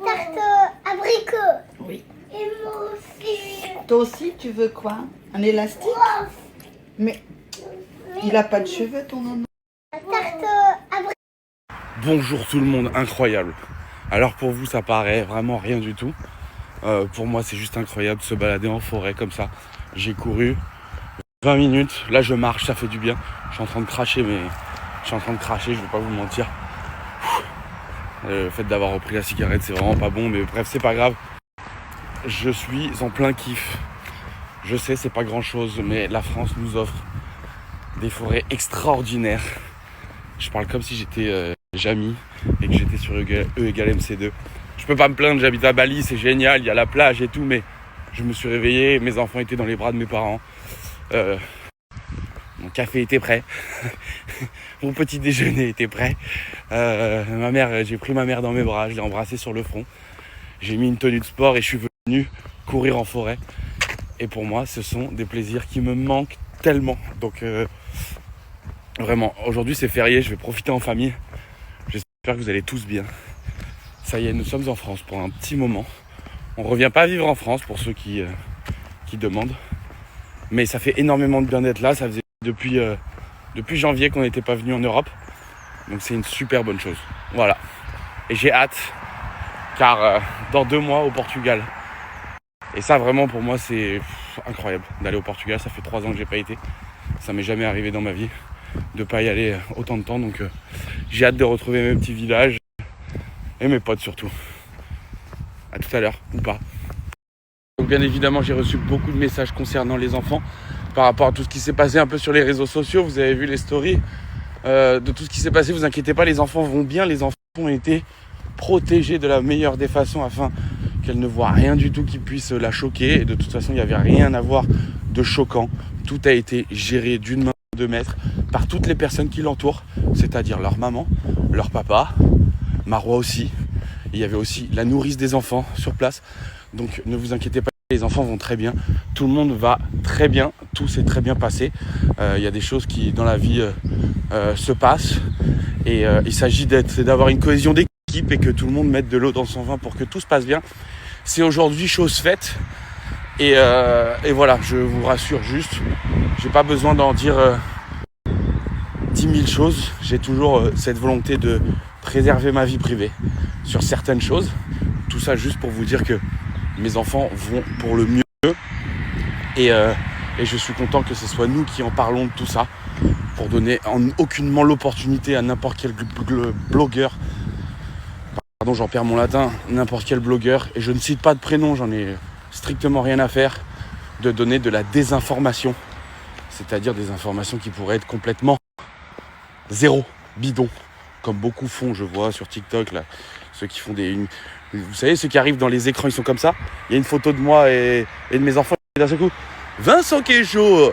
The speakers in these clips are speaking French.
tarte abricot. Oui. Et moi aussi. Toi aussi, tu veux quoi? Un élastique? Mais il a pas de cheveux, ton nom. Tarte abricot. Bonjour tout le monde, incroyable. Alors pour vous ça paraît vraiment rien du tout. Pour moi c'est juste incroyable de se balader en forêt comme ça. J'ai couru 20 minutes, là je marche, ça fait du bien. Je suis en train de cracher, je vais pas vous mentir. Le fait d'avoir repris la cigarette c'est vraiment pas bon, mais bref c'est pas grave. Je suis en plein kiff. Je sais c'est pas grand chose, mais la France nous offre des forêts extraordinaires. Je parle comme si j'étais Jamy et que j'étais sur E égale MC2. Je peux pas me plaindre, j'habite à Bali, c'est génial, il y a la plage et tout, mais je me suis réveillé, mes enfants étaient dans les bras de mes parents. Mon café était prêt. Mon petit déjeuner était prêt. J'ai pris ma mère dans mes bras, je l'ai embrassée sur le front. J'ai mis une tenue de sport et je suis venu courir en forêt. Et pour moi, ce sont des plaisirs qui me manquent tellement. Donc vraiment, aujourd'hui c'est férié, je vais profiter en famille. J'espère que vous allez tous bien. Ça y est, nous sommes en France pour un petit moment. On revient pas vivre en France pour ceux qui demandent. Mais ça fait énormément de bien d'être là. Ça faisait depuis janvier qu'on n'était pas venu en Europe. Donc c'est une super bonne chose. Voilà. Et j'ai hâte, car dans 2 mois au Portugal. Et ça vraiment pour moi c'est incroyable d'aller au Portugal. Ça fait 3 ans que j'ai pas été. Ça m'est jamais arrivé dans ma vie de pas y aller autant de temps. Donc j'ai hâte de retrouver mes petits villages et mes potes surtout. À tout à l'heure, ou pas. Donc bien évidemment j'ai reçu beaucoup de messages concernant les enfants par rapport à tout ce qui s'est passé un peu sur les réseaux sociaux. Vous avez vu les stories de tout ce qui s'est passé. Vous inquiétez pas, les enfants vont bien. Les enfants ont été protégés de la meilleure des façons afin qu'elle ne voit rien du tout qui puisse la choquer. Et de toute façon il n'y avait rien à voir de choquant. Tout a été géré d'une main de maître par toutes les personnes qui l'entourent, c'est-à-dire leur maman, leur papa, Marois aussi. Il y avait aussi la nourrice des enfants sur place. Donc ne vous inquiétez pas, les enfants vont très bien. Tout le monde va très bien. Tout s'est très bien passé. Il y a des choses qui dans la vie se passent. Et il s'agit d'avoir une cohésion d'équipe et que tout le monde mette de l'eau dans son vin pour que tout se passe bien. C'est aujourd'hui chose faite. Et voilà, je vous rassure juste. J'ai pas besoin d'en dire 10 000 choses. J'ai toujours cette volonté de préserver ma vie privée sur certaines choses. Tout ça juste pour vous dire que mes enfants vont pour le mieux. Et je suis content que ce soit nous qui en parlons de tout ça. Pour donner aucunement l'opportunité à n'importe quel blogueur. Pardon, j'en perds mon latin. N'importe quel blogueur. Et je ne cite pas de prénom, j'en ai strictement rien à faire. De donner de la désinformation. C'est-à-dire des informations qui pourraient être complètement zéro, bidon. Comme beaucoup font, je vois sur TikTok, là, ceux qui font vous savez, ceux qui arrivent dans les écrans, ils sont comme ça. Il y a une photo de moi et de mes enfants, et d'un seul coup, Vincent Queijo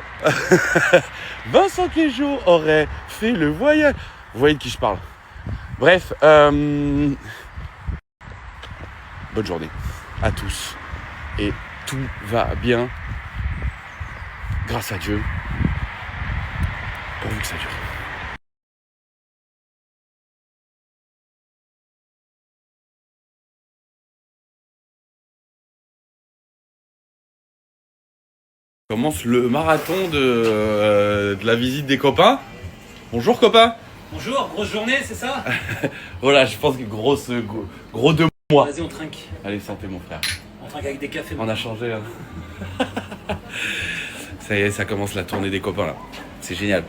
Vincent Queijo aurait fait le voyage. Vous voyez de qui je parle. Bref, bonne journée à tous. Et tout va bien, grâce à Dieu, pourvu que ça dure. Commence le marathon de la visite des copains. Bonjour copains. Bonjour, grosse journée, c'est ça? Voilà, je pense que gros 2 mois. Vas-y, on trinque. Allez, santé mon frère. On trinque avec des cafés. On a changé hein. Ça y est, ça commence la tournée des copains là. C'est génial.